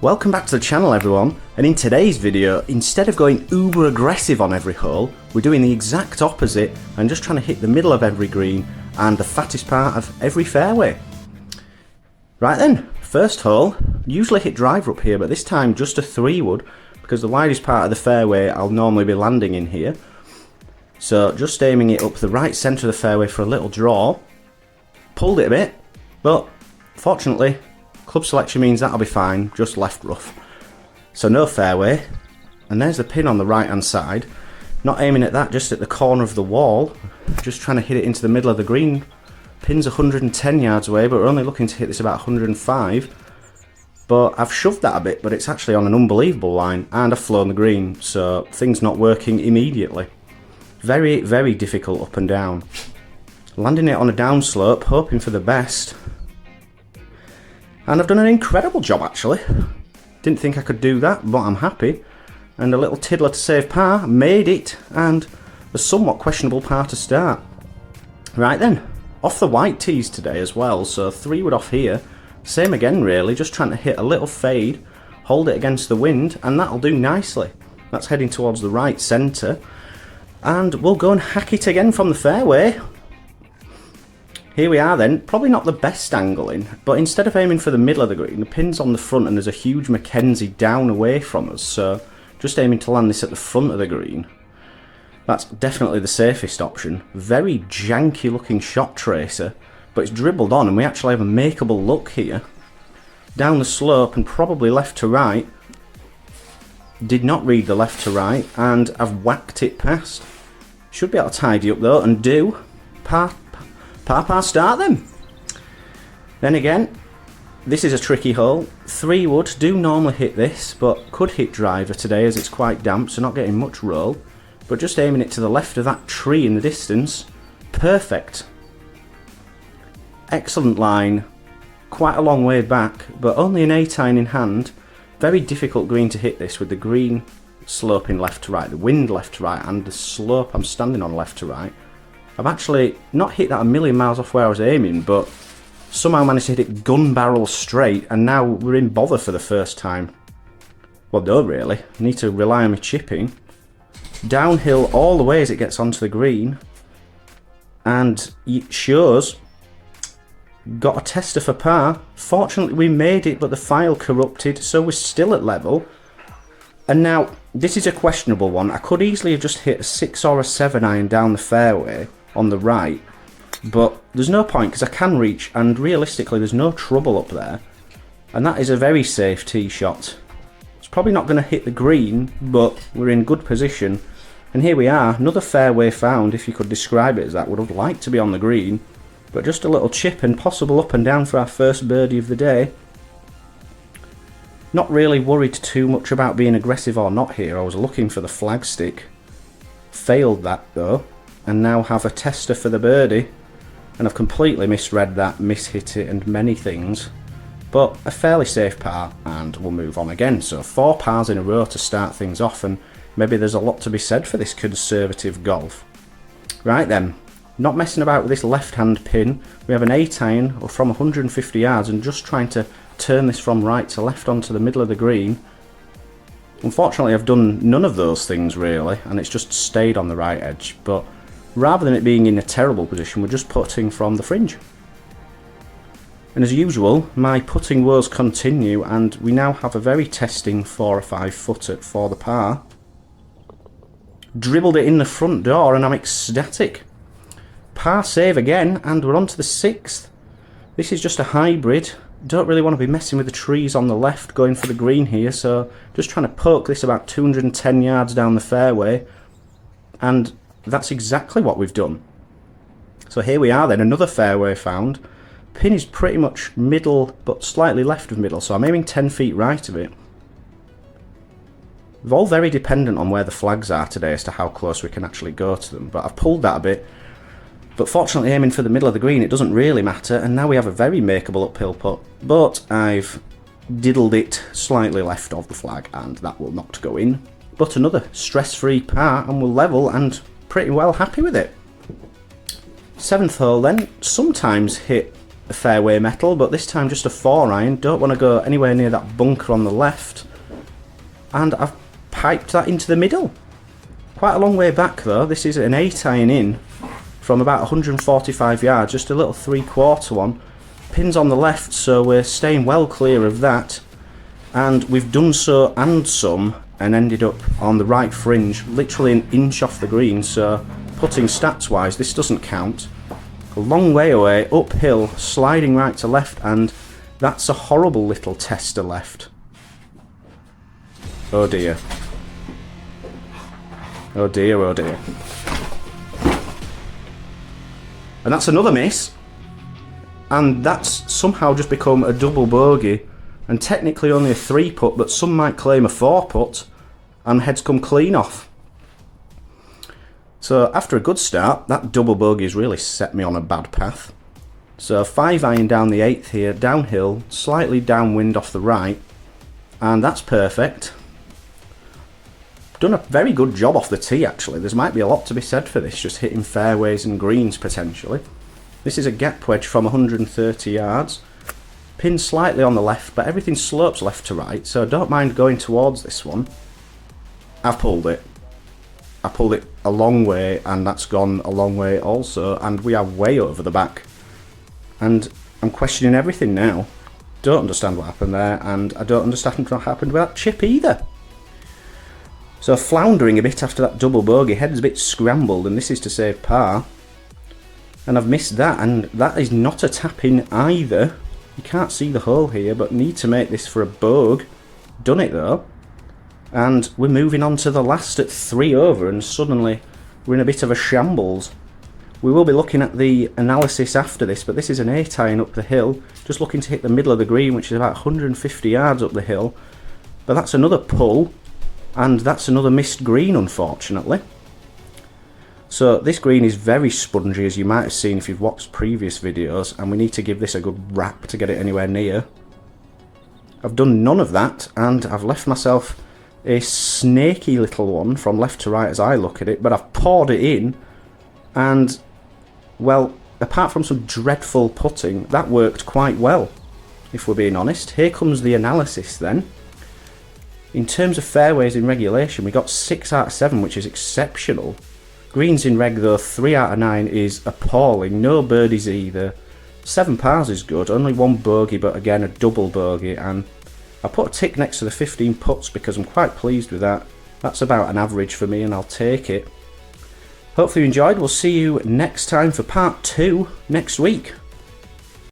Welcome back to the channel everyone, and in today's video, instead of going uber aggressive on every hole, we're doing the exact opposite and just trying to hit the middle of every green and the fattest part of every fairway. Right then, first hole, usually hit driver up here, but this time just a 3-wood, because the widest part of the fairway I'll normally be landing in here. So just aiming it up the right centre of the fairway for a little draw. Pulled it a bit, but fortunately club selection means that'll be fine, just left rough. So no fairway, and there's the pin on the right hand side. Not aiming at that, just at the corner of the wall, just trying to hit it into the middle of the green. Pin's 110 yards away, but we're only looking to hit this about 105. But I've shoved that a bit, but it's actually on an unbelievable line, and I've flown the green, so things not working immediately. Very, very difficult up and down. Landing it on a downslope, hoping for the best. And I've done an incredible job actually. Didn't think I could do that, but I'm happy. And a little tiddler to save par, made it, and a somewhat questionable par to start. Right then, off the white tees today as well, so 3-wood off here. Same again really, just trying to hit a little fade, hold it against the wind, and that'll do nicely. That's heading towards the right centre. And we'll go and hack it again from the fairway. Here we are then, probably not the best angling, but instead of aiming for the middle of the green, the pin's on the front and there's a huge Mackenzie down away from us, so just aiming to land this at the front of the green. That's definitely the safest option. Very janky looking shot tracer, but it's dribbled on and we actually have a makeable look here. Down the slope and probably left to right. Did not read the left to right and I've whacked it past. Should be able to tidy up though, and do. Par start then. Then again, this is a tricky hole. 3-wood, do normally hit this, but could hit driver today as it's quite damp, so not getting much roll. But just aiming it to the left of that tree in the distance. Perfect. Excellent line. Quite a long way back, but only an 8-iron in hand. Very difficult green to hit this with the green sloping left to right, the wind left to right, and the slope I'm standing on left to right. I've actually not hit that a million miles off where I was aiming, but somehow managed to hit it gun barrel straight, and now we're in bother for the first time. Well, no really, I need to rely on my chipping. Downhill all the way as it gets onto the green, and it shows. Got a tester for par. Fortunately we made it, but the file corrupted, so we're still at level. And now, this is a questionable one. I could easily have just hit a 6 or a 7-iron down the fairway on the right, but there's no point because I can reach, and realistically there's no trouble up there. And that is a very safe tee shot. It's probably not going to hit the green, but we're in good position. And here we are, another fairway found, if you could describe it as that. Would have liked to be on the green, but just a little chip and possible up and down for our first birdie of the day. Not really worried too much about being aggressive or not here. I was looking for the flagstick. Failed that though, and now have a tester for the birdie. And I've completely misread that, mishit it and many things. But a fairly safe par, and we'll move on again. So 4 pars in a row to start things off, and maybe there's a lot to be said for this conservative golf. Right then, not messing about with this left hand pin. We have an 8-iron from 150 yards and just trying to turn this from right to left onto the middle of the green. Unfortunately I've done none of those things really, and it's just stayed on the right edge, but rather than it being in a terrible position, we're just putting from the fringe. And as usual, my putting woes continue, and we now have a very testing 4 or 5 footer for the par. Dribbled it in the front door and I'm ecstatic. Par save again, and we're on to the 6th. This is just a hybrid. Don't really want to be messing with the trees on the left, going for the green here, so just trying to poke this about 210 yards down the fairway, and that's exactly what we've done. So here we are then, another fairway found. Pin is pretty much middle, but slightly left of middle, so I'm aiming 10 feet right of it. We're all very dependent on where the flags are today as to how close we can actually go to them, but I've pulled that a bit. But fortunately aiming for the middle of the green, it doesn't really matter, and now we have a very makeable uphill putt. But I've diddled it slightly left of the flag, and that will not go in. But another stress-free par, and we'll level, and pretty well happy with it. 7th hole then, sometimes hit a fairway metal, but this time just a 4-iron. Don't want to go anywhere near that bunker on the left. And I've piped that into the middle. Quite a long way back though. This is an 8-iron in from about 145 yards, just a little 3/4 one. Pins on the left, so we're staying well clear of that. And we've done so and some, and ended up on the right fringe, literally an inch off the green, so putting stats wise this doesn't count. A long way away, uphill, sliding right to left, and that's a horrible little tester left. Oh dear. Oh dear, oh dear. And that's another miss. And that's somehow just become a double bogey. And technically only a 3-putt, but some might claim a 4-putt. And heads come clean off. So after a good start, that double bogey has really set me on a bad path. So 5-iron down the 8th here, downhill, slightly downwind off the right. And that's perfect. Done a very good job off the tee actually. There might be a lot to be said for this, just hitting fairways and greens potentially. This is a gap wedge from 130 yards. Pin slightly on the left, but everything slopes left to right, so don't mind going towards this one. I've pulled it. I pulled it a long way, and that's gone a long way also, and we are way over the back. And I'm questioning everything now. Don't understand what happened there, and I don't understand what happened with that chip either. So floundering a bit after that double bogey, head's a bit scrambled, and this is to save par. And I've missed that, and that is not a tap-in either. You can't see the hole here, but need to make this for a bogey. Done it though. And we're moving on to the last at 3 over, and suddenly we're in a bit of a shambles. We will be looking at the analysis after this, but this is an 8-iron up the hill, just looking to hit the middle of the green, which is about 150 yards up the hill. But that's another pull. And that's another missed green, unfortunately. So this green is very spongy, as you might have seen if you've watched previous videos, and we need to give this a good wrap to get it anywhere near. I've done none of that, and I've left myself a snaky little one from left to right as I look at it, but I've poured it in, and, well, apart from some dreadful putting, that worked quite well, if we're being honest. Here comes the analysis then. In terms of fairways in regulation, we got 6 out of 7, which is exceptional. Greens in reg though, 3 out of 9 is appalling. No birdies either. 7 pars is good, only 1 bogey, but again a double bogey. And I put a tick next to the 15 putts because I'm quite pleased with that. That's about an average for me, and I'll take it. Hopefully you enjoyed. We'll see you next time for part 2 next week.